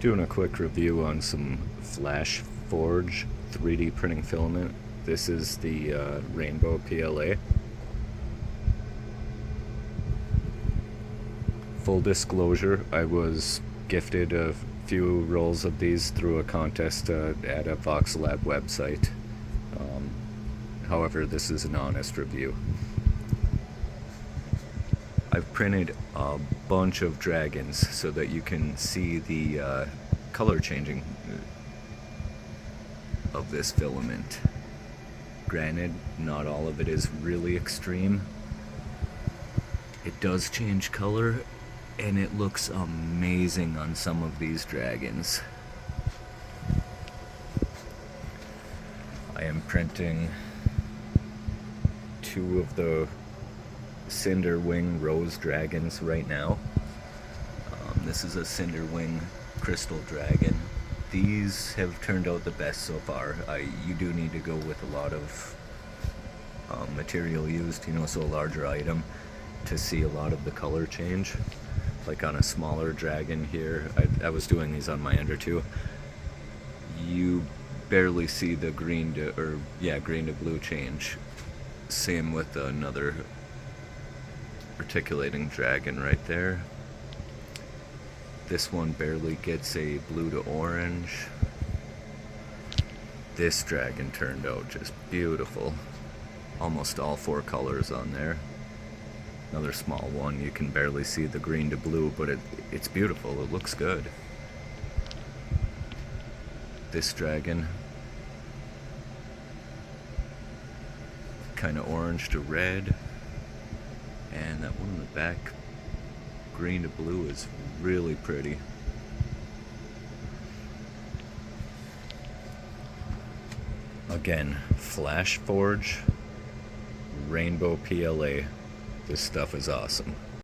Doing a quick review on some FlashForge 3D printing filament. This is the rainbow PLA. Full disclosure, I was gifted a few rolls of these through a contest at a Voxelab website. However, this is an honest review. I've printed a bunch of dragons so that you can see the color changing of this filament. Granted, not all of it is really extreme. It does change color, and it looks amazing on some of these dragons. I am printing two of the Cinder Wing Rose Dragons right now. This is a Cinder Wing Crystal Dragon. These have turned out the best so far. You do need to go with a lot of material used, so a larger item to see a lot of the color change. Like on a smaller dragon here, I was doing these on my Ender 2. You barely see the green to blue change. Same with another articulating dragon right there. This one barely gets a blue to orange. This dragon turned out just beautiful. Almost all four colors on there. Another small one, you can barely see the green to blue, but it's beautiful, it looks good. This dragon, kind of orange to red. And that one in the back, green to blue, is really pretty. Again, FlashForge, Rainbow PLA. This stuff is awesome.